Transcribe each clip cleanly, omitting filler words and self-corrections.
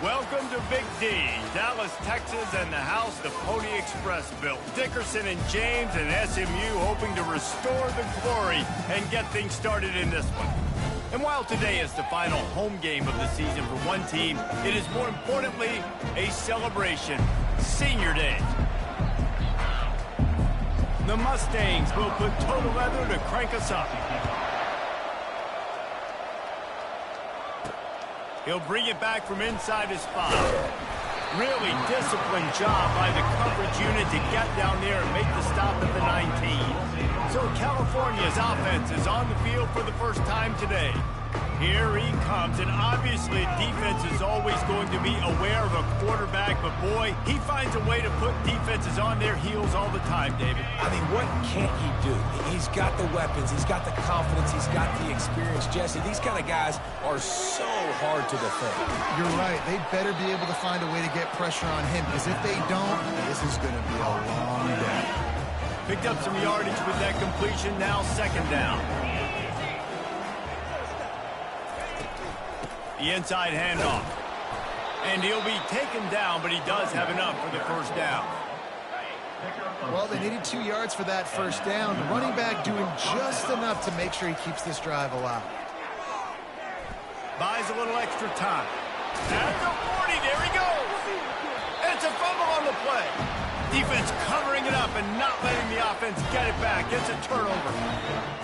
Welcome to Big D, Dallas, Texas, and the house the Pony Express built. Dickerson and James and SMU hoping to restore the glory and get things started in this one. And while today is the final home game of the season for one team, it is more importantly a celebration, Senior Day. The Mustangs will put total leather to crank us up. He'll bring it back from inside his spot. Really disciplined job by the coverage unit to get down there and make the stop at the 19. So California's offense is on the field for the first time today. Here he comes, and obviously defense is always going to be aware of a quarterback, but boy, he finds a way to put defenses on their heels all the time, David. I mean, what can't he do? He's got the weapons, he's got the confidence, he's got the experience. Jesse, these kind of guys are so hard to defend. You're right. They better be able to find a way to get pressure on him, because if they don't, this is going to be a long day. Picked up some yardage with that completion, now second down. The inside handoff. And he'll be taken down, but he does have enough for the first down. Well, they needed 2 yards for that first down. The running back doing just enough to make sure he keeps this drive alive. Buys a little extra time. At the 40, there he goes. And it's a fumble on the play. Defense covering it up and not letting the offense get it back. It's a turnover.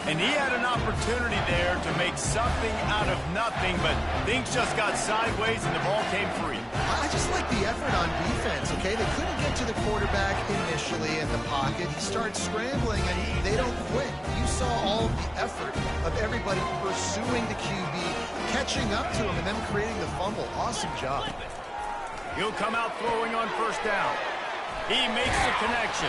And he had an opportunity there to make something out of nothing, but things just got sideways and the ball came free. I just like the effort on defense, okay? They couldn't get to the quarterback initially in the pocket. He starts scrambling, and they don't quit. You saw all of the effort of everybody pursuing the QB, catching up to him, and then creating the fumble. Awesome job. He'll come out throwing on first down. He makes the connection.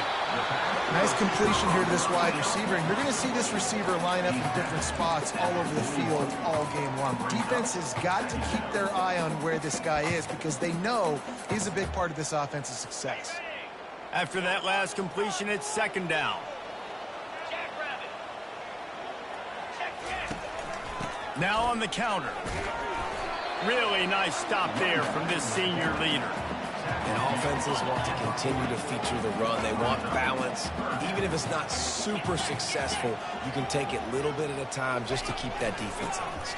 Nice completion here to this wide receiver, and you're going to see this receiver line up in different spots all over the field all game long. Defense has got to keep their eye on where this guy is, because they know he's a big part of this offense's success. After that last completion, it's second down. Now on the counter. Really nice stop there from this senior leader. And offenses want to continue to feature the run. They want balance. Even if it's not super successful, you can take it little bit at a time just to keep that defense honest.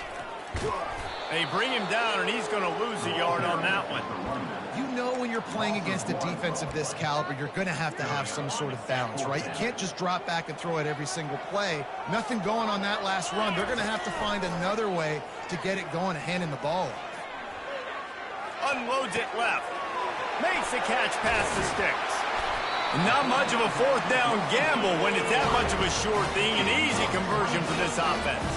They bring him down, and he's going to lose a yard on that one. You know when you're playing against a defense of this caliber, you're going to have some sort of balance, right? You can't just drop back and throw it every single play. Nothing going on that last run. They're going to have to find another way to get it going and handing the ball off. Unloads it left. Makes the catch past the sticks. Not much of a fourth down gamble when it's that much of a sure thing. An easy conversion for this offense.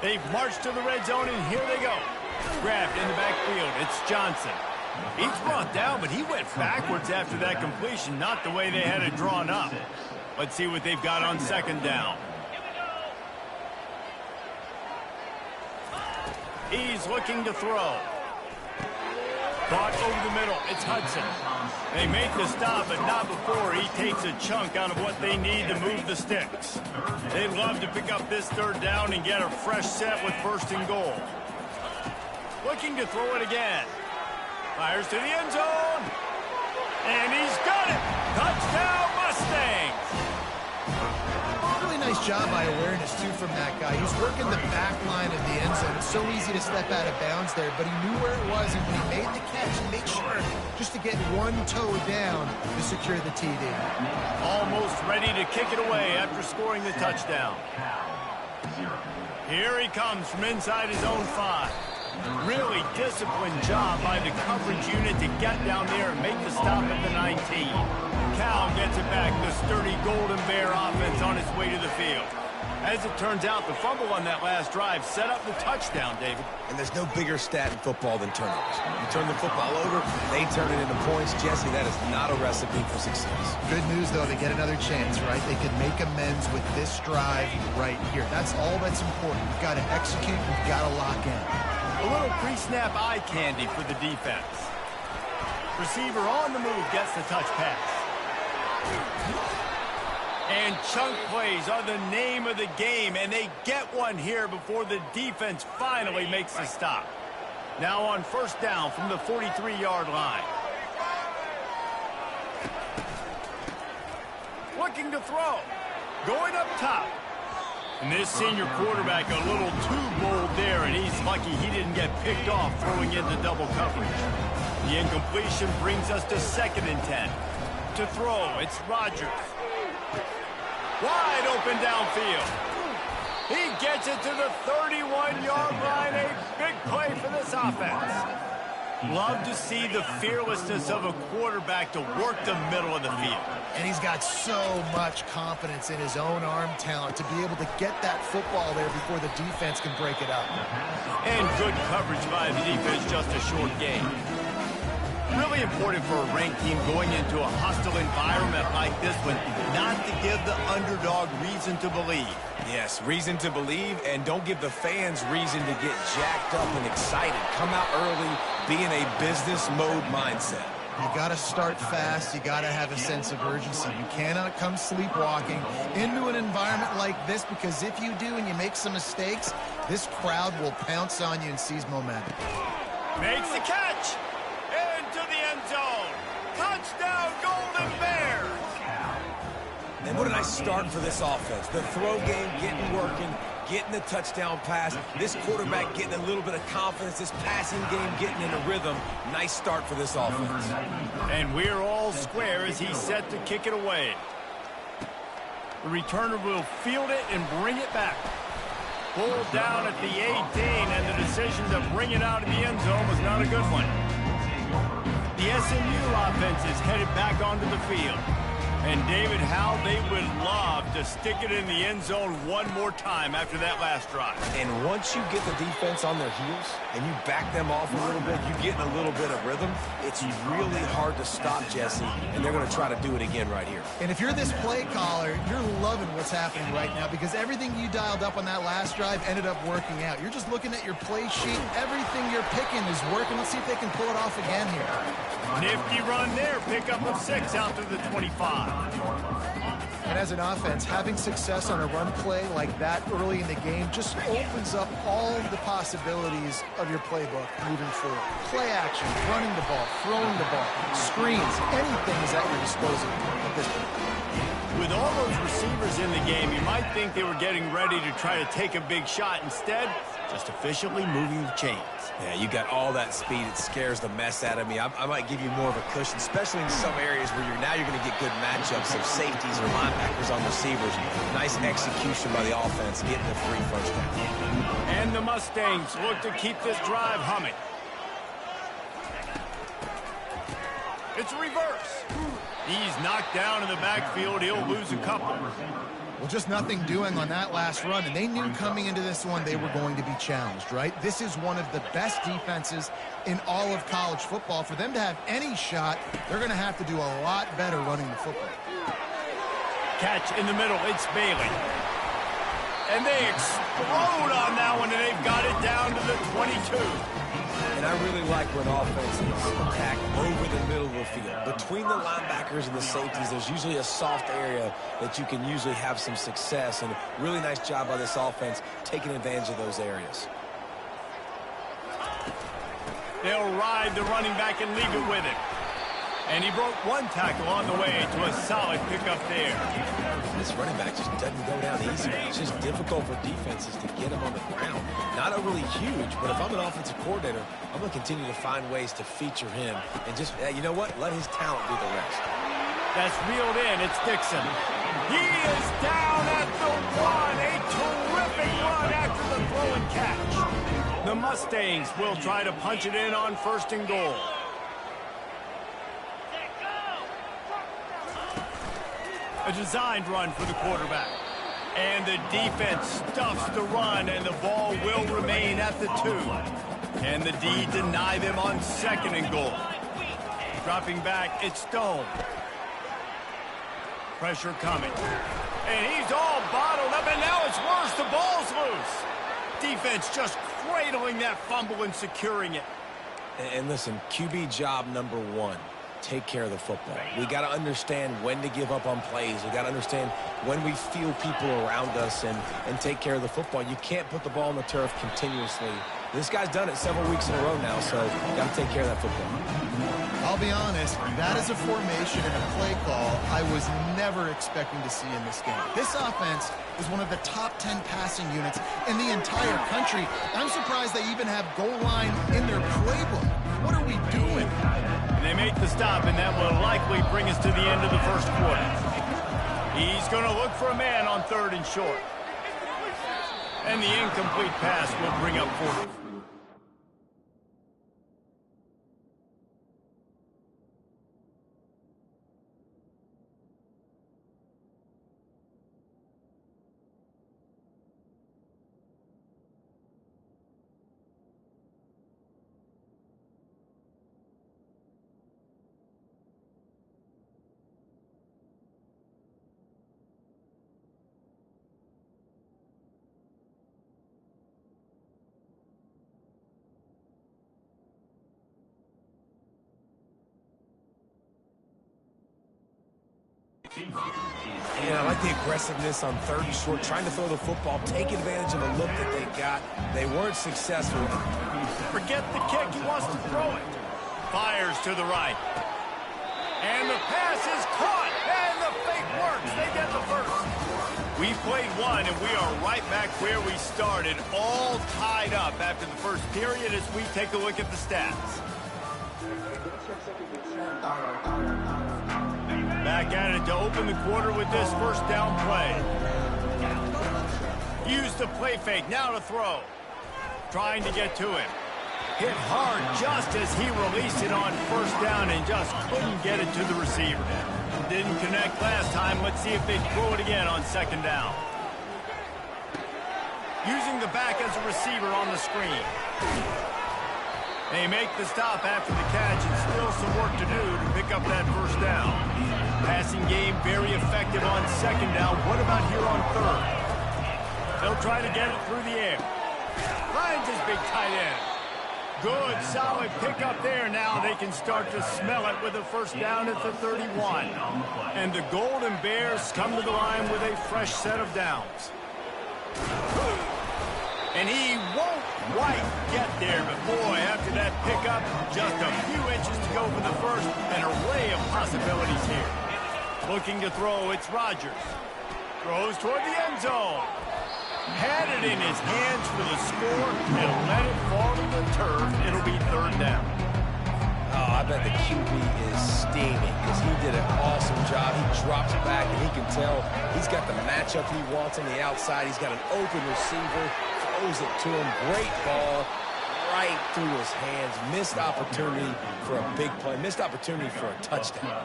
They've marched to the red zone, and here they go. Grabbed in the backfield. It's Johnson. He's brought down, but he went backwards after that completion, not the way they had it drawn up. Let's see what they've got on second down. He's looking to throw. Caught over the middle. It's Hudson. They make the stop, but not before he takes a chunk out of what they need to move the sticks. They'd love to pick up this third down and get a fresh set with first and goal. Looking to throw it again. Fires to the end zone. And he's got it. Touchdown, Mustangs. Really nice job by awareness, too, from that guy. He's working the back line of the end zone. It's so easy to step out of bounds there, but he knew where it was, and when he made the catch, he made sure just to get one toe down to secure the TD. Almost ready to kick it away after scoring the touchdown. Here he comes from inside his own 5. Really disciplined job by the coverage unit to get down there and make the stop at the 19. Cal gets it back. The sturdy Golden Bear offense on its way to the field. As it turns out, the fumble on that last drive set up the touchdown, David. And there's no bigger stat in football than turnovers. You turn the football over, they turn it into points. Jesse, that is not a recipe for success. Good news, though, they get another chance, right? They can make amends with this drive right here. That's all that's important. You've got to execute. You've got to lock in. A little pre-snap eye candy for the defense. Receiver on the move gets the touch pass. And chunk plays are the name of the game, and they get one here before the defense finally makes the stop. Now on first down from the 43-yard line. Looking to throw. Going up top. And this senior quarterback a little too bold there, and he's lucky he didn't get picked off throwing into double coverage. The incompletion brings us to 2nd and 10. To throw, it's Rodgers. Wide open downfield. He gets it to the 31-yard line. A big play for this offense. Love to see the fearlessness of a quarterback to work the middle of the field. And he's got so much confidence in his own arm talent to be able to get that football there before the defense can break it up. And good coverage by the defense, just a short gain. Really important for a ranked team going into a hostile environment like this one, not to give the underdog reason to believe. Yes, reason to believe, and don't give the fans reason to get jacked up and excited. Come out early, be in a business mode mindset. You got to start fast. You got to have a sense of urgency. You cannot come sleepwalking into an environment like this, because if you do and you make some mistakes, this crowd will pounce on you and seize momentum. Makes the catch. Into the end zone. Touchdown, Golden Bears. And what a nice start for this offense. The throw game getting working, getting the touchdown pass. This quarterback getting a little bit of confidence. This passing game getting in a rhythm. Nice start for this offense. And we're all square as he's set to kick it away. The returner will field it and bring it back. Pulled down at the 18, and the decision to bring it out of the end zone was not a good one. The SMU offense is headed back onto the field. And David, how they would love to stick it in the end zone one more time after that last drive. And once you get the defense on their heels and you back them off a little bit, you get in a little bit of rhythm, it's really hard to stop, Jesse, and they're going to try to do it again right here. And if you're this play caller, you're loving what's happening right now, because everything you dialed up on that last drive ended up working out. You're just looking at your play sheet. Everything you're picking is working. Let's see if they can pull it off again here. Nifty run there. Pickup of 6 out to the 25. And as an offense, having success on a run play like that early in the game just opens up all the possibilities of your playbook moving forward. Play action, running the ball, throwing the ball, screens, anything is at your disposal at this point. With all those receivers in the game, you might think they were getting ready to try to take a big shot. Instead, just efficiently moving the chains. Yeah, you got all that speed. It scares the mess out of me. I might give you more of a cushion, especially in some areas where you're going to get good matchups of safeties or linebackers on receivers. Nice execution by the offense, getting the 3 first down. And the Mustangs look to keep this drive humming. It's a reverse. He's knocked down in the backfield. He'll lose a couple. Well, just nothing doing on that last run, and they knew coming into this one they were going to be challenged, right? This is one of the best defenses in all of college football. For them to have any shot, they're going to have to do a lot better running the football. Catch in the middle. It's Bailey. And they explode on that one, and they've got it down to the 22. And I really like when offenses attack over the middle of the field. Between the linebackers and the safeties, there's usually a soft area that you can usually have some success. And really nice job by this offense taking advantage of those areas. They'll ride the running back and leave it with him. And he broke one tackle on the way to a solid pickup there. This running back just doesn't go down easy. It's just difficult for defenses to get him on the ground. Not overly huge, but if I'm an offensive coordinator, I'm going to continue to find ways to feature him. And just, you know what? Let his talent do the rest. That's reeled in. It's Dixon. He is down at the 1. A terrific run after the throw and catch. The Mustangs will try to punch it in on 1st and goal. A designed run for the quarterback. And the defense stuffs the run, and the ball will remain at the 2. Can the D deny them on 2nd and goal? Dropping back, it's Stone. Pressure coming. And he's all bottled up, and now it's worse. The ball's loose. Defense just cradling that fumble and securing it. And listen, QB job number 1. take care of the football. We got to understand when to give up on plays. We got to understand when we feel people around us and take care of the football. You can't put the ball on the turf continuously. This guy's done it several weeks in a row now, so got to take care of that football. I'll be honest, that is a formation and a play call I was never expecting to see in this game. This offense is one of the top 10 passing units in the entire country. I'm surprised they even have goal line in their playbook. What are we doing? They make the stop, and that will likely bring us to the end of the first quarter. He's going to look for a man on 3rd and short. And the incomplete pass will bring up 4th. And I like the aggressiveness on 3rd and short, trying to throw the football, take advantage of the look that they got. They weren't successful. Forget the kick. He wants to throw it. Fires to the right. And the pass is caught. And the fake works. They get the first. We played one, and we are right back where we started, all tied up after the first period as we take a look at the stats. Back at it to open the quarter with this first down play. Use the play fake, now to throw. Trying to get to him. Hit hard just as he released it on 1st down and just couldn't get it to the receiver. Didn't connect last time. Let's see if they throw it again on 2nd down. Using the back as a receiver on the screen. They make the stop after the catch, and still some work to do to pick up that 1st down. Passing game very effective on 2nd down. What about here on 3rd? They'll try to get it through the air. Finds his big tight end. Good, solid pickup there. Now they can start to smell it with a 1st down at the 31. And the Golden Bears come to the line with a fresh set of downs. And he won't quite get there, but boy, after that pickup, just a few inches to go for the first. An array of possibilities here. Looking to throw, it's Rodgers. Throws toward the end zone. Had it in his hands for the score and let it fall to the turf. It'll be 3rd down. Oh, I bet the QB is steaming because he did an awesome job. He drops back, and he can tell he's got the matchup he wants on the outside. He's got an open receiver, throws it to him. Great ball right through his hands. Missed opportunity for a big play. Missed opportunity for a touchdown.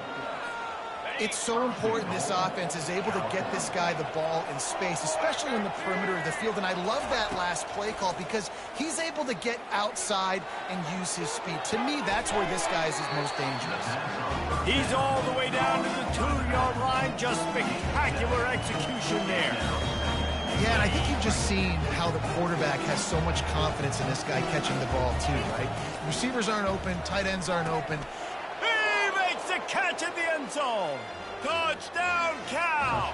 It's so important this offense is able to get this guy the ball in space, especially in the perimeter of the field. And I love that last play call because he's able to get outside and use his speed. To me, that's where this guy is his most dangerous. He's all the way down to the 2-yard line. Just spectacular execution there. Yeah, and I think you've just seen how the quarterback has so much confidence in this guy catching the ball too, right? Receivers aren't open, tight ends aren't open. The catch in the end zone. Touchdown, Cal.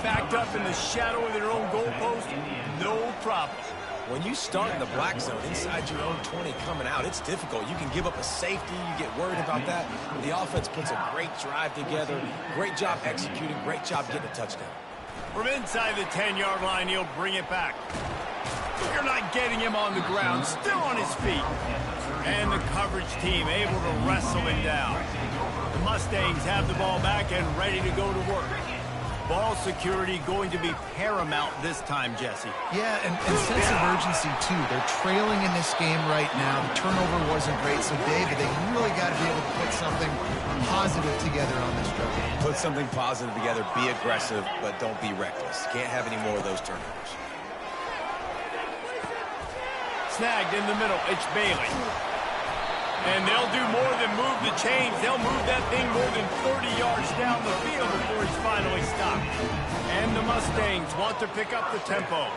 Backed up in the shadow of their own goalpost, no problem. When you start in the black zone inside your own 20 coming out, it's difficult. You can give up a safety. You get worried about that. The offense puts a great drive together. Great job executing. Great job getting a touchdown. From inside the 10-yard line, he'll bring it back. You're not getting him on the ground. Still on his feet. And the coverage team able to wrestle him down. The Mustangs have the ball back and ready to go to work. Ball security going to be paramount this time, Jesse. Yeah, and sense of urgency, too. They're trailing in this game right now. The turnover wasn't great, so, David, they really got to be able to put something positive together on this drive. Put something positive together. Be aggressive, but don't be reckless. Can't have any more of those turnovers. Snagged in the middle. It's Bailey. And they'll do more than move the chains. They'll move that thing more than 30 yards down the field before he's finally stopped. And the Mustangs want to pick up the tempo.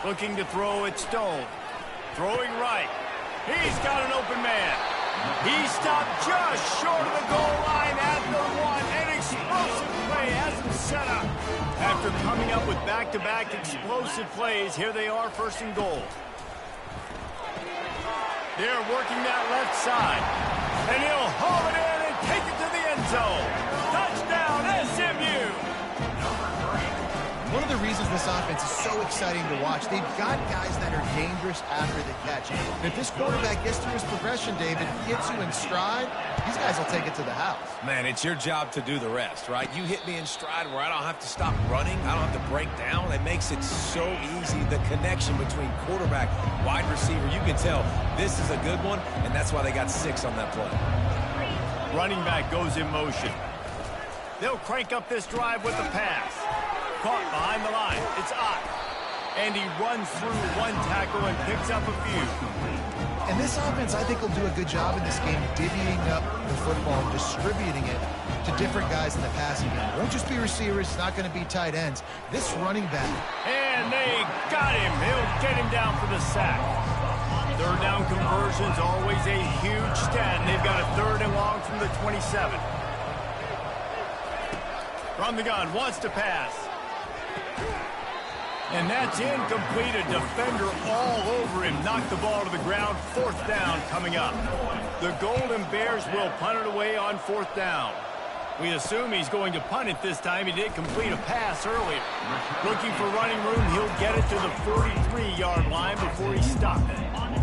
Looking to throw, it's Stone. Throwing right. He's got an open man. He stopped just short of the goal line at the 1. An explosive play has him set up. After coming up with back-to-back explosive plays, here they are, first and goal. They're working that left side. And he'll haul it in and take it to the end zone. Touchdown, SMU! One of the reasons this offense is so exciting to watch, they've got guys that are dangerous after the catch. And if this quarterback gets through his progression, David, gets you in stride, these guys will take it to the house. Man, it's your job to do the rest, right? You hit me in stride where I don't have to stop running. I don't have to break down. It makes it so easy. The connection between quarterback, wide receiver, you can tell this is a good one, and that's why they got 6 on that play. Running back goes in motion. They'll crank up this drive with the pass. Caught behind the line. It's Ott. And he runs through 1 tackle and picks up a few. And this offense, I think, will do a good job in this game divvying up the football, distributing it to different guys in the passing game. It won't just be receivers. It's not going to be tight ends. This running back. And they got him. He'll get him down for the sack. Third down conversion's always a huge stat, and they've got a 3rd and long from the 27. From the gun, wants to pass. And that's incomplete. A defender all over him. Knocked the ball to the ground. 4th down coming up. The Golden Bears will punt it away on 4th down. We assume he's going to punt it this time. He did complete a pass earlier. Looking for running room. He'll get it to the 43-yard line before he stopped.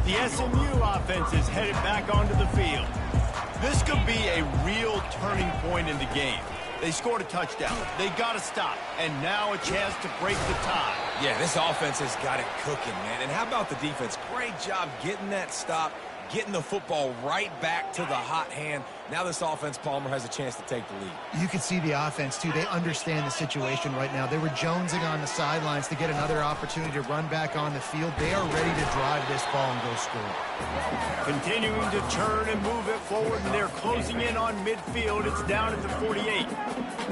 The SMU offense is headed back onto the field. This could be a real turning point in the game. They scored a touchdown. They got to stop. And now a chance to break the tie. Yeah, this offense has got it cooking, man. And how about the defense? Great job getting that stop, getting the football right back to the hot hand. Now this offense, Palmer, has a chance to take the lead. You can see the offense, too. They understand the situation right now. They were jonesing on the sidelines to get another opportunity to run back on the field. They are ready to drive this ball and go score. Continuing to turn and move it forward, and they're closing in on midfield. It's down at the 48.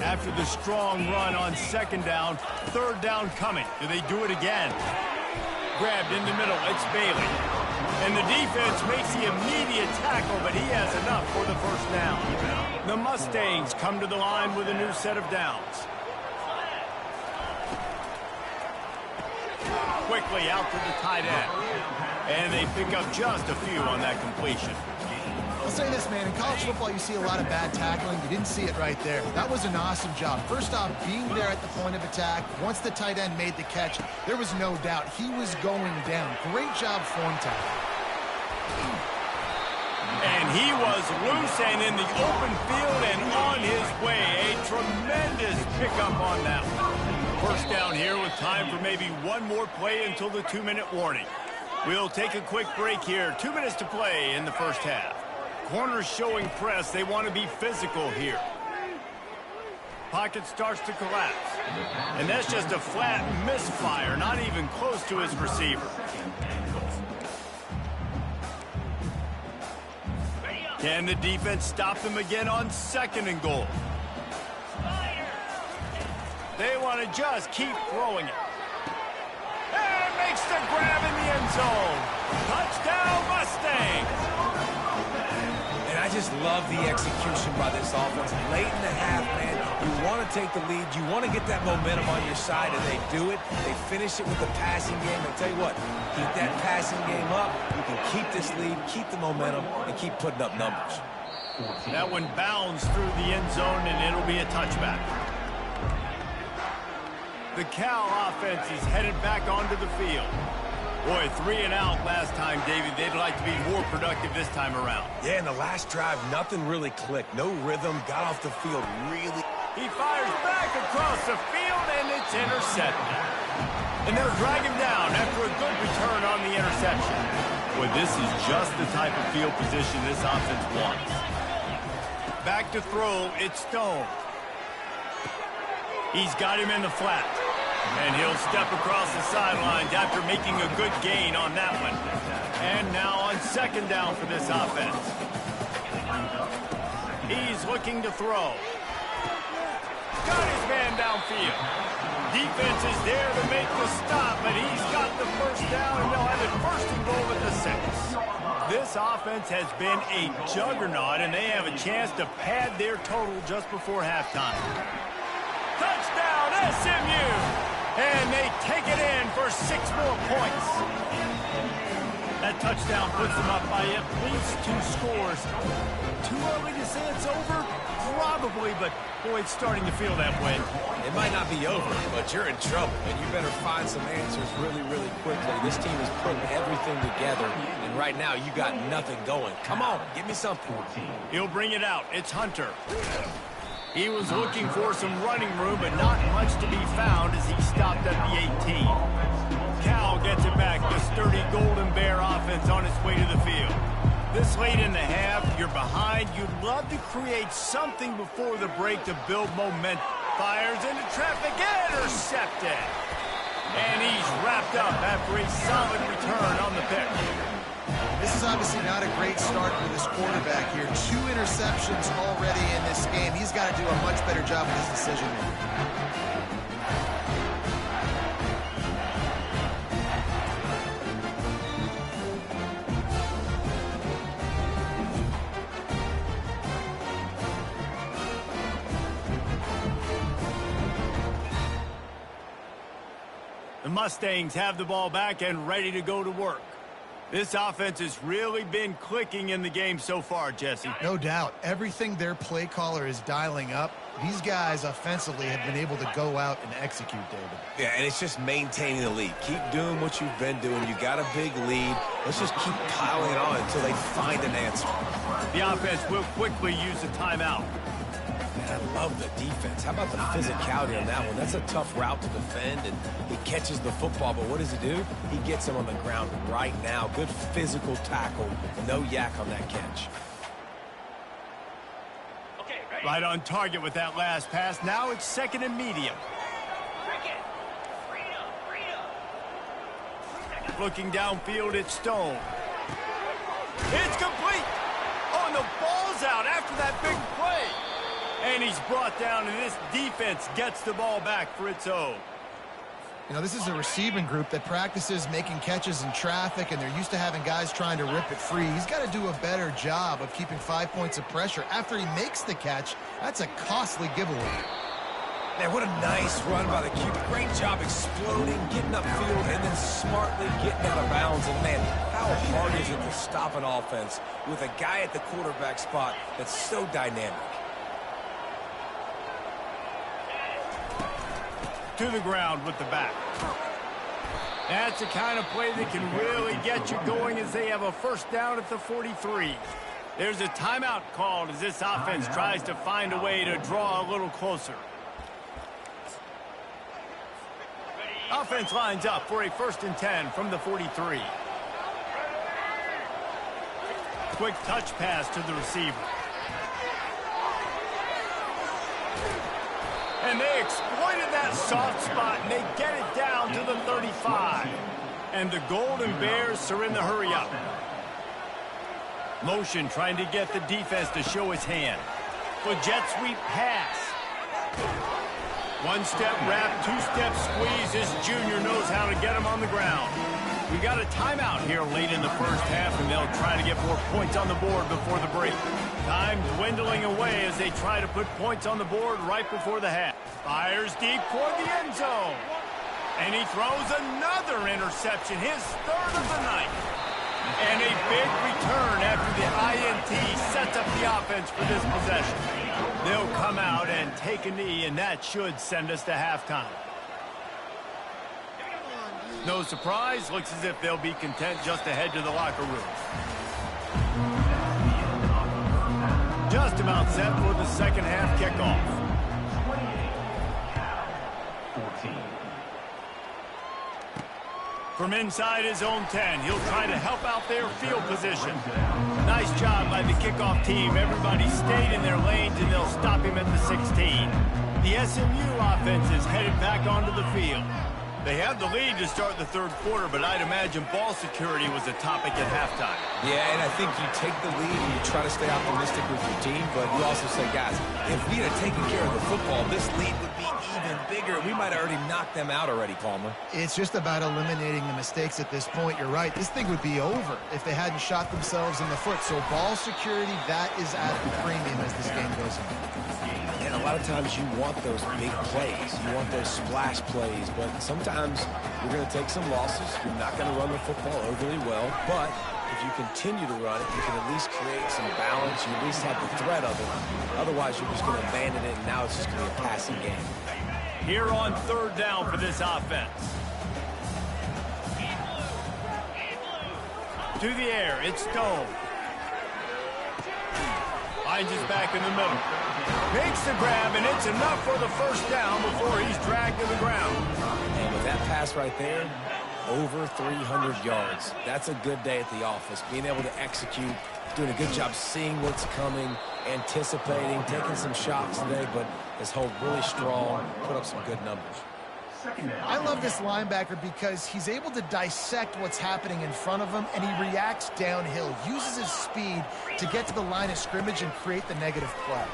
After the strong run on 2nd down, 3rd down coming. Do they do it again? Grabbed in the middle. It's Bailey. And the defense makes the immediate tackle, but he has enough for the 1st down. The Mustangs come to the line with a new set of downs. Quickly out to the tight end. And they pick up just a few on that completion. I'll say this, man. In college football, you see a lot of bad tackling. You didn't see it right there. That was an awesome job. First off, being there at the point of attack. Once the tight end made the catch, there was no doubt he was going down. Great job form tackle. And he was loose and in the open field and on his way. A tremendous pickup on that one. 1st down here with time for maybe one more play until the 2-minute warning. We'll take a quick break here. 2 minutes to play in the 1st half. Corners showing press. They want to be physical here. Pocket starts to collapse. And that's just a flat misfire, not even close to his receiver. Can the defense stop them again on 2nd and goal? They want to just keep throwing it. And makes the grab in the end zone. Touchdown, Mustangs! And I just love the execution by this offense. Late in the half, man, you want to take the lead. You want to get that momentum on your side, and they do it. They finish it with the passing game. I tell you what, keep that passing game up. You can keep this lead, keep the momentum, and keep putting up numbers. That one bounds through the end zone, and it'll be a touchback. The Cal offense is headed back onto the field. Boy, 3 and out last time, David. They'd like to be more productive this time around. Yeah, in the last drive, nothing really clicked. No rhythm, got off the field really. He fires back across the field, and it's intercepted. And they'll drag him down after a good return on the interception. Boy, this is just the type of field position this offense wants. Back to throw, it's Stone. He's got him in the flat. And he'll step across the sidelines after making a good gain on that one. And now on 2nd down for this offense. He's looking to throw. got his man downfield. Defense is there to make the stop, but he's got the first down, and they'll have it first and goal at the 6. This offense has been a juggernaut, and they have a chance to pad their total just before halftime. Touchdown, SMU! And they take it in for 6 more points. That touchdown puts them up by at least 2 scores. Too early to say it's over? Probably, but boy, it's starting to feel that way. It might not be over, but you're in trouble, and you better find some answers really, really quickly. This team is putting everything together, and right now you got nothing going. Come on, give me something. He'll bring it out. It's Hunter. He was looking for some running room, but not much to be found as he stopped at the 18. Cal gets it back. The sturdy Golden Bear offense on its way to the field. This late in the half, you're behind. You'd love to create something before the break to build momentum. Fires into traffic, intercepted. And he's wrapped up after a solid return on the pick. This is obviously not a great start for this quarterback here. 2 interceptions already in this game. He's got to do a much better job with his decision-making. The Mustangs have the ball back and ready to go to work. This offense has really been clicking in the game so far, Jesse. No doubt. Everything their play caller is dialing up, these guys offensively have been able to go out and execute, David. Yeah, and it's just maintaining the lead. Keep doing what you've been doing. You got a big lead. Let's just keep piling it on until they find an answer. The offense will quickly use a timeout. Man, I love the defense. How about the physicality on that one? That's a tough route to defend, and he catches the football, but what does he do? He gets him on the ground right now. Good physical tackle. No yak on that catch. Right on target with that last pass. Now it's 2nd and medium. Looking downfield, it's Stone. It's complete. Oh, and the ball's out after that big play. And he's brought down, and this defense gets the ball back for its own. You know, this is a receiving group that practices making catches in traffic, and they're used to having guys trying to rip it free. He's got to do a better job of keeping 5 points of pressure. After he makes the catch, that's a costly giveaway. Man, what a nice run by the QB. Great job exploding, getting upfield, and then smartly getting out of bounds. And, man, how hard is it to stop an offense with a guy at the quarterback spot that's so dynamic? To the ground with the back. That's the kind of play that can really get you going as they have a first down at the 43. There's a timeout called as this offense tries to find a way to draw a little closer. Offense lines up for a 1st and 10 from the 43. Quick touch pass to the receiver. And they exploited that soft spot, and they get it down to the 35. And the Golden Bears are in the hurry-up. Motion trying to get the defense to show his hand. The jet sweep pass. 1-step wrap, 2-step squeeze. This junior knows how to get him on the ground. We got a timeout here late in the first half, and they'll try to get more points on the board before the break. Time dwindling away as they try to put points on the board right before the half. Fires deep toward the end zone. And he throws another interception, his 3rd of the night. And a big return after the INT sets up the offense for this possession. They'll come out and take a knee, and that should send us to halftime. No surprise, looks as if they'll be content just to head to the locker room. Just about set for the second half kickoff. From inside his own 10, he'll try to help out their field position. Nice job by the kickoff team. Everybody stayed in their lanes, and they'll stop him at the 16. The SMU offense is headed back onto the field. They have the lead to start the third quarter, but I'd imagine ball security was a topic at halftime. Yeah, and I think you take the lead and you try to stay optimistic with your team, but you also say, guys, if we had taken care of the football, this lead would be even bigger. We might have already knocked them out already, Palmer. It's just about eliminating the mistakes at this point. You're right. This thing would be over if they hadn't shot themselves in the foot. So ball security, that is at the premium as this game goes on. And a lot of times you want those big plays. You want those splash plays, but sometimes you're going to take some losses. You're not going to run the football overly well, but if you continue to run it, you can at least create some balance. You at least have the threat of it. Otherwise, you're just going to abandon it, and now it's just going to be a passing game. Here on third down for this offense. To the air, it's Stone. Finds his back in the middle. Makes the grab, and it's enough for the first down before he's dragged to the ground. And with that pass right there, over 300 yards. That's a good day at the office. Being able to execute, doing a good job seeing what's coming, anticipating, taking some shots today, but has held really strong, put up some good numbers. I love this linebacker because he's able to dissect what's happening in front of him, and he reacts downhill, uses his speed to get to the line of scrimmage and create the negative play.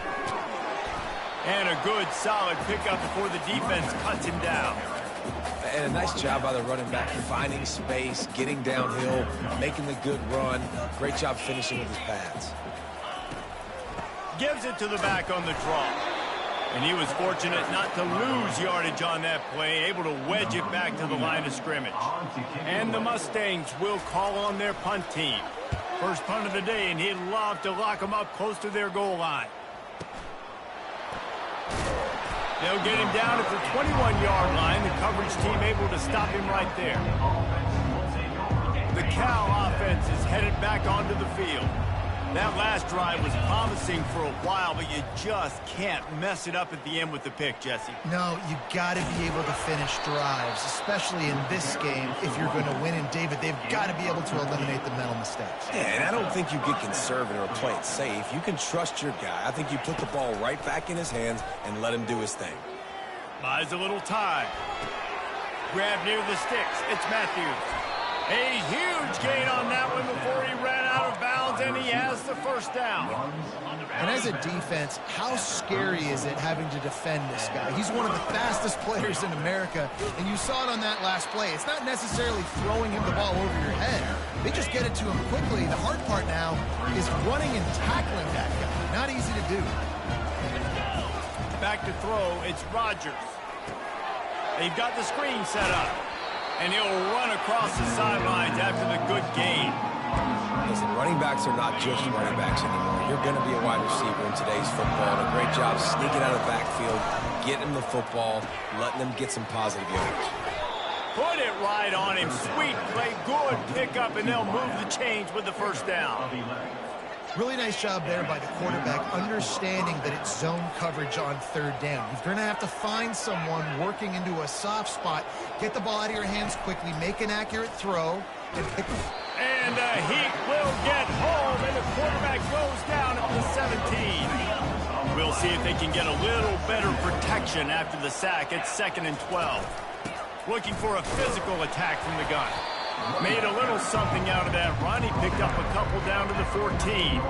And a good, solid pickup before the defense cuts him down. And a nice job by the running back, finding space, getting downhill, making the good run. Great job finishing with his pads. Gives it to the back on the draw. And he was fortunate not to lose yardage on that play, able to wedge it back to the line of scrimmage. And the Mustangs will call on their punt team. First punt of the day, and he'd love to lock them up close to their goal line. They'll get him down at the 21-yard line. The coverage team able to stop him right there. The Cal offense is headed back onto the field. That last drive was promising for a while, but you just can't mess it up at the end with the pick, Jesse. No, you got to be able to finish drives, especially in this game. If you're going to win, and David, they've got to be able to eliminate the mental mistakes. Yeah, and I don't think you get conservative or play it safe. You can trust your guy. I think you put the ball right back in his hands and let him do his thing. Buys a little time. Grab near the sticks. It's Matthews. A huge gain on that one before he ran out of bounds, and he has the first down. And as a defense, how scary is it having to defend this guy? He's one of the fastest players in America, and you saw it on that last play. It's not necessarily throwing him the ball over your head. They just get it to him quickly. The hard part now is running and tackling that guy. Not easy to do. Back to throw, it's Rodgers. They've got the screen set up. And he'll run across the sidelines after the good gain. Listen, running backs are not just running backs anymore. You're going to be a wide receiver in today's football. And a great job sneaking out of the backfield, getting the football, letting them get some positive yards. Put it right on him. Sweet play, good pickup, and they'll move the chains with the first down. Really nice job there by the quarterback, understanding that it's zone coverage on third down. You're going to have to find someone working into a soft spot, get the ball out of your hands quickly, make an accurate throw, and pick them. And he will get home, and the quarterback goes down at the 17. We'll see if they can get a little better protection after the sack. It's 2nd and 12. Looking for a physical attack from the gun. Made a little something out of that run. He picked up a couple down to the 14.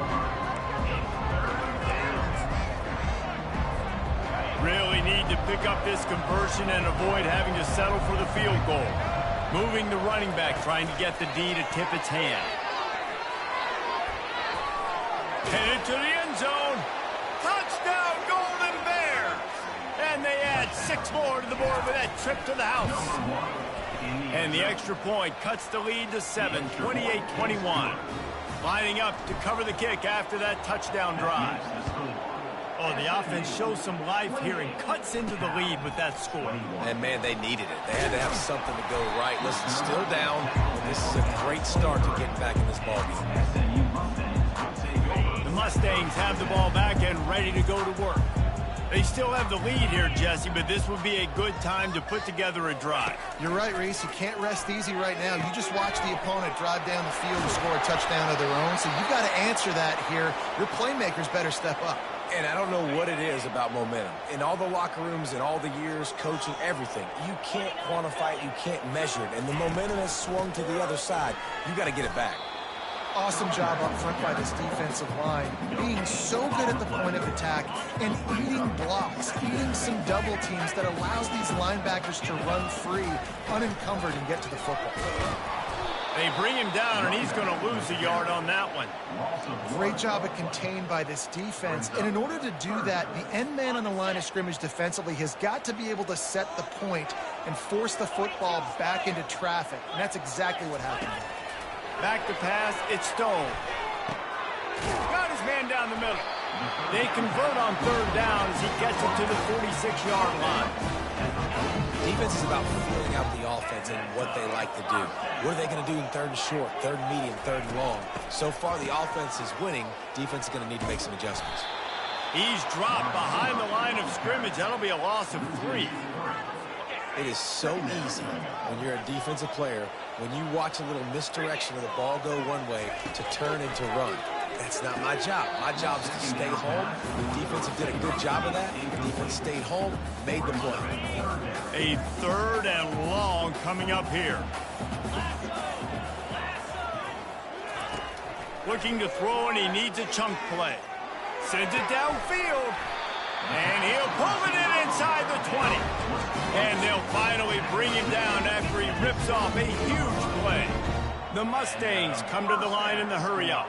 Really need to pick up this conversion and avoid having to settle for the field goal. Moving the running back, trying to get the D to tip its hand. Headed to the end zone. Touchdown, Golden Bears! And they add 6 more to the board with that trip to the house. And the extra point cuts the lead to 7, 28-21. Lining up to cover the kick after that touchdown drive. Oh, the offense shows some life here and cuts into the lead with that score. And, man, they needed it. They had to have something to go right. Listen, still down. This is a great start to getting back in this ballgame. The Mustangs have the ball back and ready to go to work. They still have the lead here, Jesse, but this would be a good time to put together a drive. You're right, Reese. You can't rest easy right now. You just watch the opponent drive down the field and score a touchdown of their own, so you've got to answer that here. Your playmakers better step up. And I don't know what it is about momentum. In all the locker rooms, in all the years, coaching, everything, you can't quantify it, you can't measure it. And the momentum has swung to the other side. You got to get it back. Awesome job up front by this defensive line, being so good at the point of attack and eating blocks, eating some double teams that allows these linebackers to run free, unencumbered, and get to the football. They bring him down, and he's going to lose a yard on that one. Great job of contained by this defense. And in order to do that, the end man on the line of scrimmage defensively has got to be able to set the point and force the football back into traffic. And that's exactly what happened. Back to pass, it's Stone. Got his man down the middle. They convert on third down as he gets it to the 46-yard line. Defense is about feeling out the offense and what they like to do. What are they going to do in third and short, third and medium, third and long? So far, the offense is winning. Defense is going to need to make some adjustments. He's dropped behind the line of scrimmage. That'll be a loss of 3. It is so easy when you're a defensive player, when you watch a little misdirection of the ball go one way, to turn and to run. That's not my job. My job is to stay home. The defense did a good job of that. The defense stayed home, made the play. A third and long coming up here. Looking to throw, and he needs a chunk play. Sends it downfield. And he'll pull it in inside the 20. And they'll finally bring him down after he rips off a huge play. The Mustangs come to the line in the hurry-up.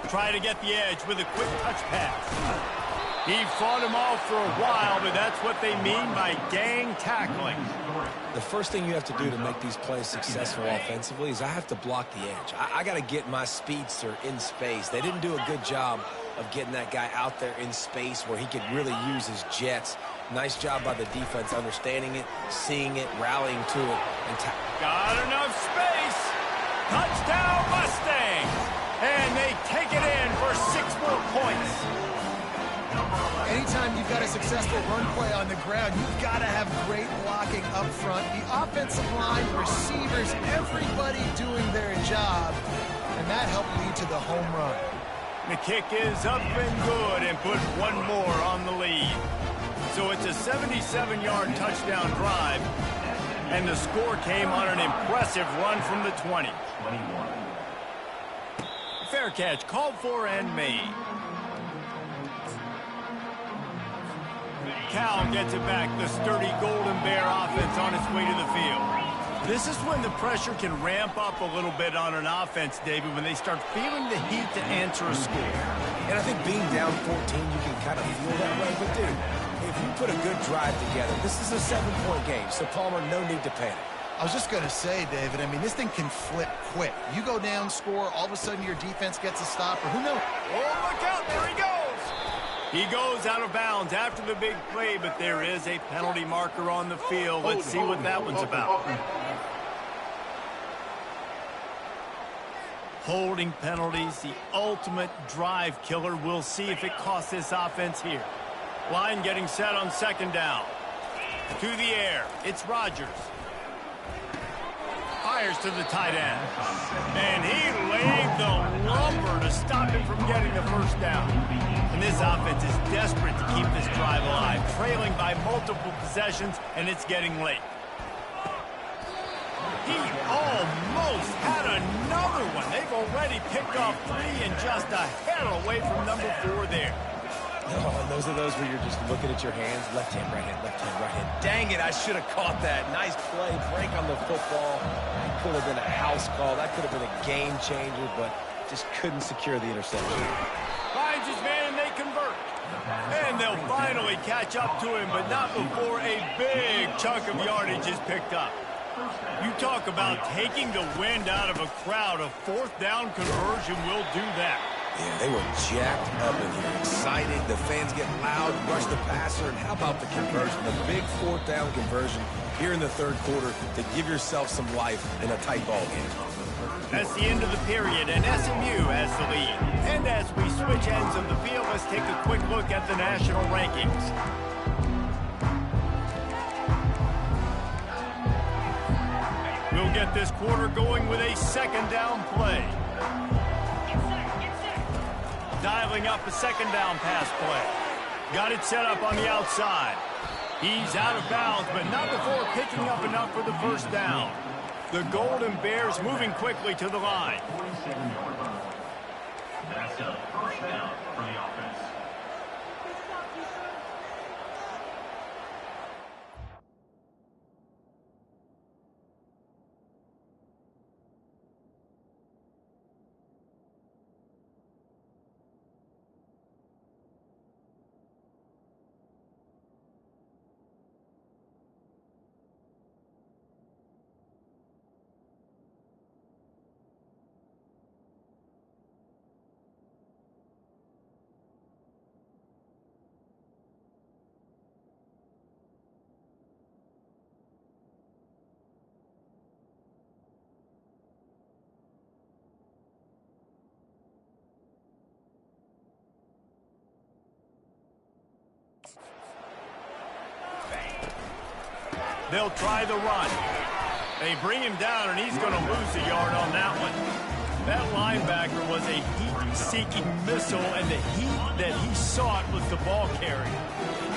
Try to get the edge with a quick touch pass. He fought him off for a while, but that's what they mean by gang tackling. The first thing you have to do to make these plays successful offensively is I have to block the edge. I got to get my speedster in space. They didn't do a good job of getting that guy out there in space where he could really use his jets. Nice job by the defense understanding it, seeing it, rallying to it. And got enough space. Touchdown Mustangs. And they take it in for 6 more points. Anytime you've got a successful run play on the ground, you've got to have great blocking up front. The offensive line, receivers, everybody doing their job. And that helped lead to the home run. The kick is up and good and put one more on the lead. So it's a 77-yard touchdown drive. And the score came on an impressive run from the 20. Fair catch, called for and made. Cal gets it back. The sturdy Golden Bear offense on its way to the field. This is when the pressure can ramp up a little bit on an offense, David, when they start feeling the heat to answer a score. And I think being down 14, you can kind of feel that way. But, dude, if you put a good drive together, this is a 7-point game. So, Palmer, no need to panic. I was just going to say, David, I mean, this thing can flip quick. You go down, score, all of a sudden your defense gets a stop, or who knows? Oh, look out, there he goes! He goes out of bounds after the big play, but there is a penalty marker on the field. Let's see what that one's about. Holding penalties, the ultimate drive killer. We'll see if it costs this offense here. Line getting set on second down. To the air, it's Rodgers. Fires to the tight end. And he laid the lumber to stop him from getting the first down. And this offense is desperate to keep this drive alive, trailing by multiple possessions, and it's getting late. He almost had another one. They've already picked off 3 and just a head away from number 4 there. Oh, and those are those where you're just looking at your hands. Left hand, right hand, left hand, right hand. Dang it, I should have caught that. Nice play, break on the football. That could have been a house call. That could have been a game changer, but just couldn't secure the interception. Finds his man, and they convert. And they'll finally catch up to him, but not before a big chunk of yardage is picked up. You talk about taking the wind out of a crowd. A 4th down conversion will do that. Yeah, they were jacked up in here, excited. The fans get loud, rush the passer, and how about the conversion? The big 4th down conversion here in the 3rd quarter to give yourself some life in a tight ball game. That's the end of the period, and SMU has the lead. And as we switch ends of the field, let's take a quick look at the national rankings. We'll get this quarter going with a second down play. Dialing up a second down pass play. Got it set up on the outside. He's out of bounds, but not before picking up enough for the first down. The Golden Bears moving quickly to the line. That's a first down for the offense. They'll try the run. They bring him down, and he's going to lose a yard on that one. That linebacker was a heat-seeking missile, and the heat that he sought was the ball carrier.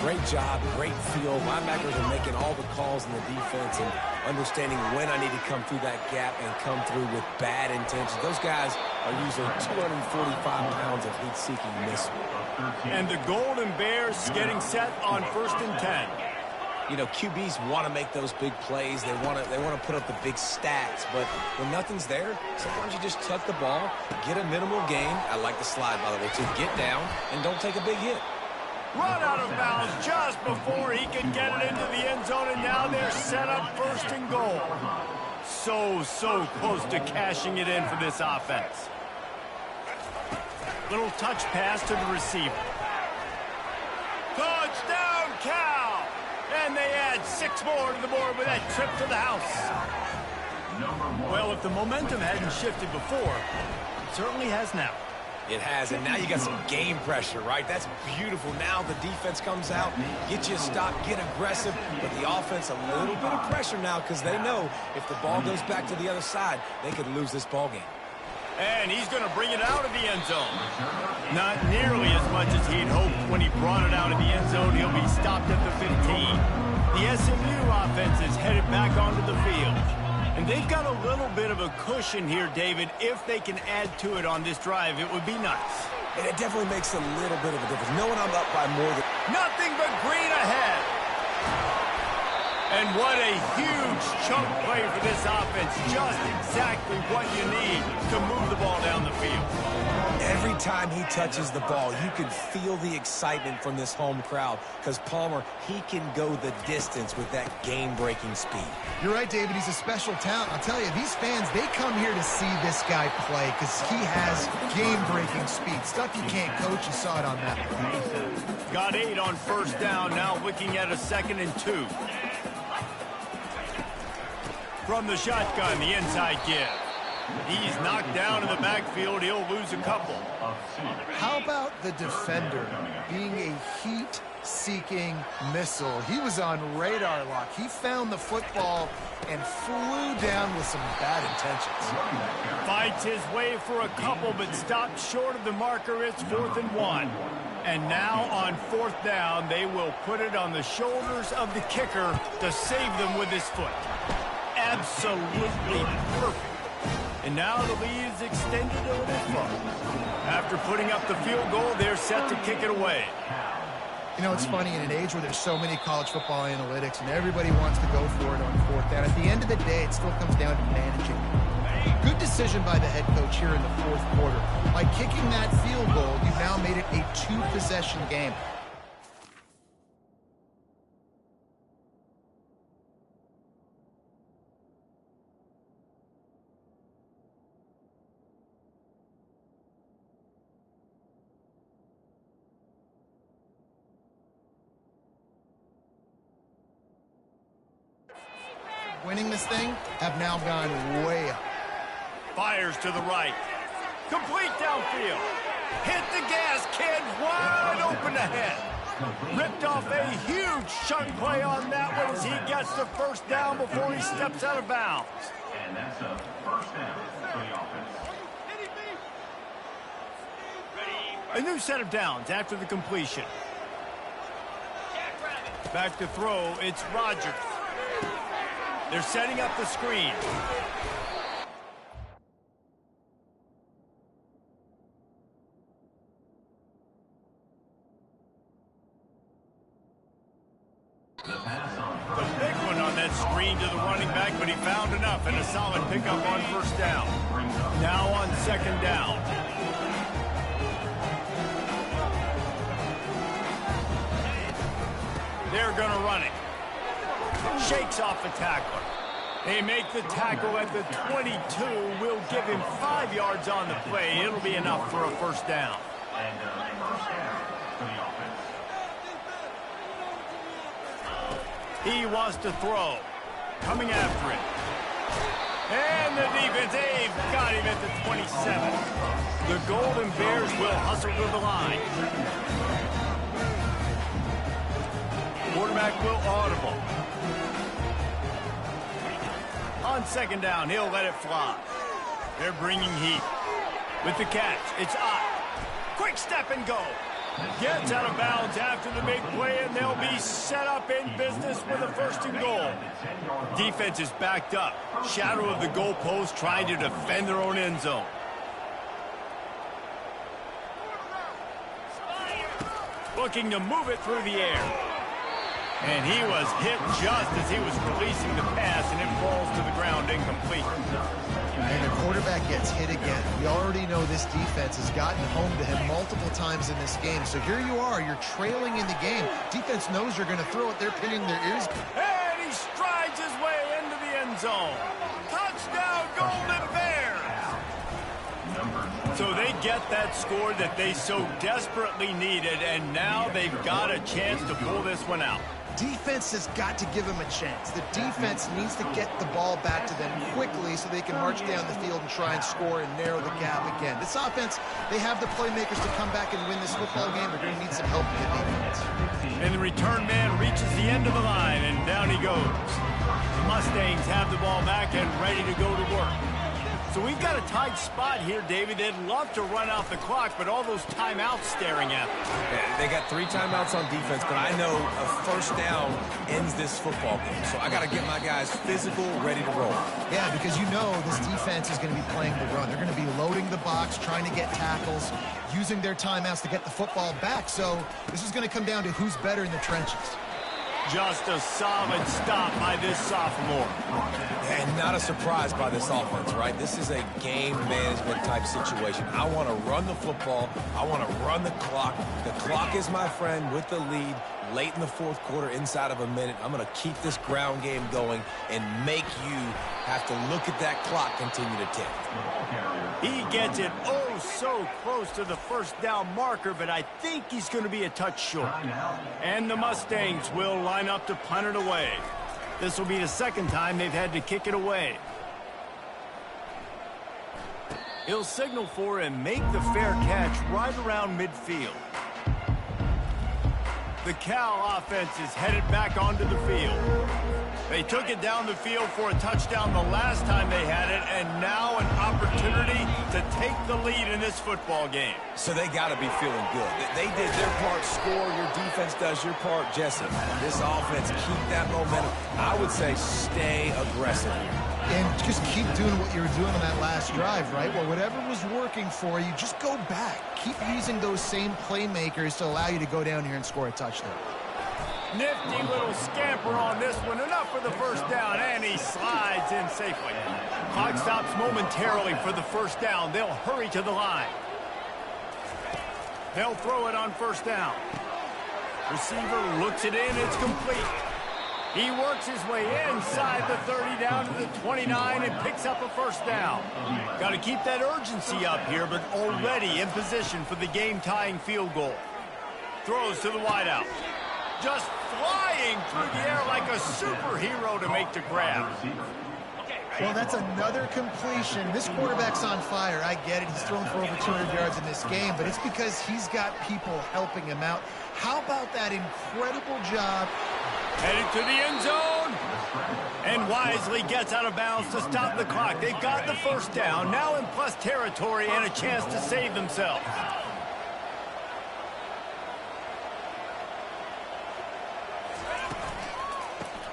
Great job, great feel. Linebackers are making all the calls in the defense and understanding when I need to come through that gap and come through with bad intentions. Those guys are usually 245 pounds of heat-seeking missile. And the Golden Bears getting set on 1st and 10. You know, QBs want to make those big plays. They want to put up the big stats. But when nothing's there, sometimes you just tuck the ball, get a minimal gain. I like the slide, by the way, to get down and don't take a big hit. Run out of bounds just before he could get it into the end zone, and now they're set up 1st and goal. So close to cashing it in for this offense. Little touch pass to the receiver. Touchdown, Cal! And they add 6 more to the board with that trip to the house. Well, if the momentum hadn't shifted before, it certainly has now. It has, and now you got some game pressure, right? That's beautiful. Now the defense comes out, get you a stop, get aggressive, but the offense a little bit of pressure now because they know if the ball goes back to the other side, they could lose this ball game. And he's going to bring it out of the end zone. Not nearly as much as he'd hoped when he brought it out of the end zone. He'll be stopped at the 15. The SMU offense is headed back onto the field. And they've got a little bit of a cushion here, David. If they can add to it on this drive, it would be nice. And it definitely makes a little bit of a difference. Knowing I'm up by more than... Nothing but green ahead. And what a huge chunk play for this offense. Just exactly what you need to move the ball down the field. Every time he touches the ball, you can feel the excitement from this home crowd because Palmer, he can go the distance with that game-breaking speed. You're right, David. He's a special talent. I'll tell you, these fans, they come here to see this guy play because he has game-breaking speed. Stuff you can't coach. You saw it on that play. Got 8 on 1st down. Now looking at a 2nd and 2. From the shotgun, the inside give. He's knocked down in the backfield. He'll lose a couple. How about the defender being a heat-seeking missile? He was on radar lock. He found the football and flew down with some bad intentions. Fights his way for a couple, but stopped short of the marker. It's 4th and 1. And now on 4th down, they will put it on the shoulders of the kicker to save them with his foot. Absolutely perfect. And now the lead is extended a little further. After putting up the field goal, they're set to kick it away. You know, it's funny, in an age where there's so many college football analytics and everybody wants to go for it on 4th down, at the end of the day, it still comes down to managing. Good decision by the head coach here in the 4th quarter. By kicking that field goal, you've now made it a 2-possession game. Winning this thing have now gone way up. Fires to the right. Complete downfield. Hit the gas, kid. Wide open ahead. Ripped off a huge chunk play on that one as he gets the first down before he steps out of bounds. And that's a first down for the offense. A new set of downs after the completion. Back to throw, it's Rodgers. They're setting up the screen. The big one on that screen to the running back, but he found enough and a solid pickup on first down. Now on second down. They're going to run it. Shakes off the tackler. They make the tackle at the 22. We'll give him 5 yards on the play. It'll be enough for a first down. And a first down for the offense. He wants to throw. Coming after it. And the defense, they've got him at the 27. The Golden Bears will hustle to the line. Quarterback will audible. On second down, he'll let it fly. They're bringing heat. With the catch, it's Ott. Quick step and go. Gets out of bounds after the big play, and they'll be set up in business with a first and goal. Defense is backed up. Shadow of the goalpost trying to defend their own end zone. Looking to move it through the air. And he was hit just as he was releasing the pass, and it falls to the ground incomplete. And the quarterback gets hit again. We already know this defense has gotten home to him multiple times in this game. So here you are, you're trailing in the game. Defense knows you're going to throw it. They're pinning their ears. And he strides his way into the end zone. Touchdown, Golden Bears! So they get that score that they so desperately needed, and now they've got a chance to pull this one out. Defense has got to give them a chance. The defense needs to get the ball back to them quickly so they can march down the field and try and score and narrow the gap again. This offense, they have the playmakers to come back and win this football game. They're going to need some help in the defense. And the return man reaches the end of the line, and down he goes. The Mustangs have the ball back and ready to go to work. So we've got a tight spot here, David. They'd love to run out the clock, but all those timeouts staring at them. Yeah, they got 3 timeouts on defense, but I know a first down ends this football game. So I got to get my guys physical, ready to roll. Yeah, because you know this defense is going to be playing the run. They're going to be loading the box, trying to get tackles, using their timeouts to get the football back. So this is going to come down to who's better in the trenches. Just a solid stop by this sophomore. And not a surprise by this offense, right? This is a game management type situation. I want to run the football. I want to run the clock. The clock is my friend with the lead late in the fourth quarter, inside of a minute. I'm going to keep this ground game going and make you have to look at that clock continue to tick. He gets it oh so close to the first down marker, but I think he's going to be a touch short. And the Mustangs will line up to punt it away. This will be the second time they've had to kick it away. He'll signal for and make the fair catch right around midfield. The Cal offense is headed back onto the field. They took it down the field for a touchdown the last time they had it, and now an opportunity to take the lead in this football game. So they got to be feeling good. They did their part, score. Your defense does your part, Jesse. This offense, keep that momentum. I would say stay aggressive here. And just keep doing what you were doing on that last drive, right? Well, whatever was working for you, just go back. Keep using those same playmakers to allow you to go down here and score a touchdown. Nifty little scamper on this one. Enough for the first down, and he slides in safely. Clock stops momentarily for the first down. They'll hurry to the line. They'll throw it on first down. Receiver looks it in. It's complete. He works his way inside the 30 down to the 29 and picks up a first down. Got to keep that urgency up here, but already in position for the game-tying field goal. Throws to the wideout. Just flying through the air like a superhero to make the grab. Well, that's another completion. This quarterback's on fire. I get it. He's thrown for over 200 yards in this game, but it's because he's got people helping him out. How about that incredible job? Headed to the end zone. And wisely gets out of bounds to stop the clock. They've got the first down, now in plus territory and a chance to save themselves.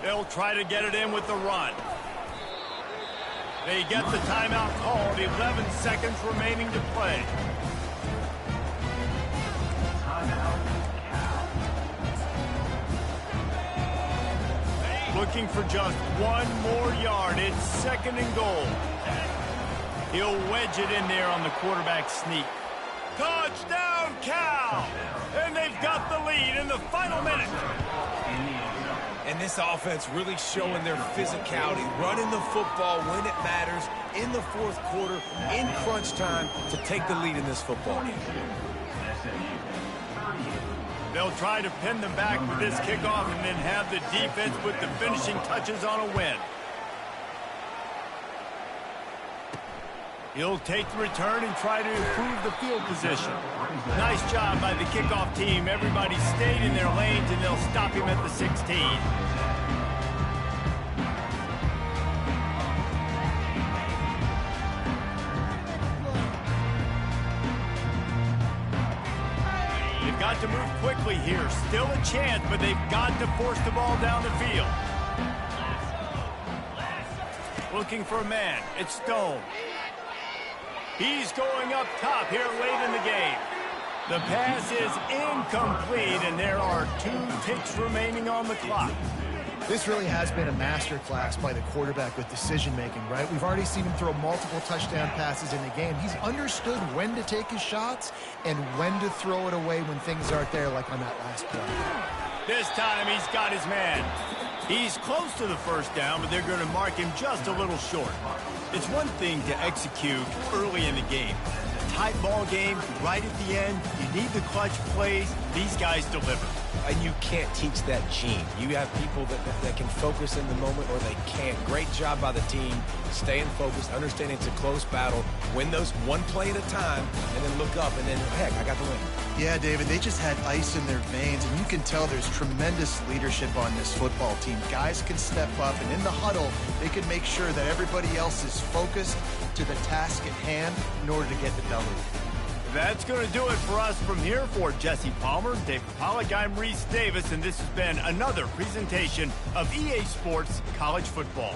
They'll try to get it in with the run. They get the timeout called, 11 seconds remaining to play. Looking for just one more yard. It's second and goal. He'll wedge it in there on the quarterback sneak. Touchdown, Cal! And they've got the lead in the final minute. And this offense really showing their physicality, running the football when it matters, in the fourth quarter, in crunch time, to take the lead in this football game. They'll try to pin them back with this kickoff and then have the defense put the finishing touches on a win. He'll take the return and try to improve the field position. Nice job by the kickoff team. Everybody stayed in their lanes, and they'll stop him at the 16. They've got to move quickly here. Still a chance, but they've got to force the ball down the field. Looking for a man. It's Stone. He's going up top here late in the game. The pass is incomplete, and there are 2 ticks remaining on the clock. This really has been a masterclass by the quarterback with decision-making, right? We've already seen him throw multiple touchdown passes in the game. He's understood when to take his shots and when to throw it away when things aren't there, like on that last play. This time he's got his man. He's close to the first down, but they're going to mark him just a little short. It's one thing to execute early in the game. Tight ball game, right at the end, you need the clutch plays. These guys deliver. And you can't teach that gene. You have people that can focus in the moment or they can't. Great job by the team, staying focused, understanding it's a close battle, win those one play at a time, and then look up, and then, heck, I got the win. Yeah, David, they just had ice in their veins, and you can tell there's tremendous leadership on this football team. Guys can step up, and in the huddle, they can make sure that everybody else is focused to the task at hand in order to get the W. That's going to do it for us from here. For Jesse Palmer, David Pollack, I'm Reese Davis, and this has been another presentation of EA Sports College Football.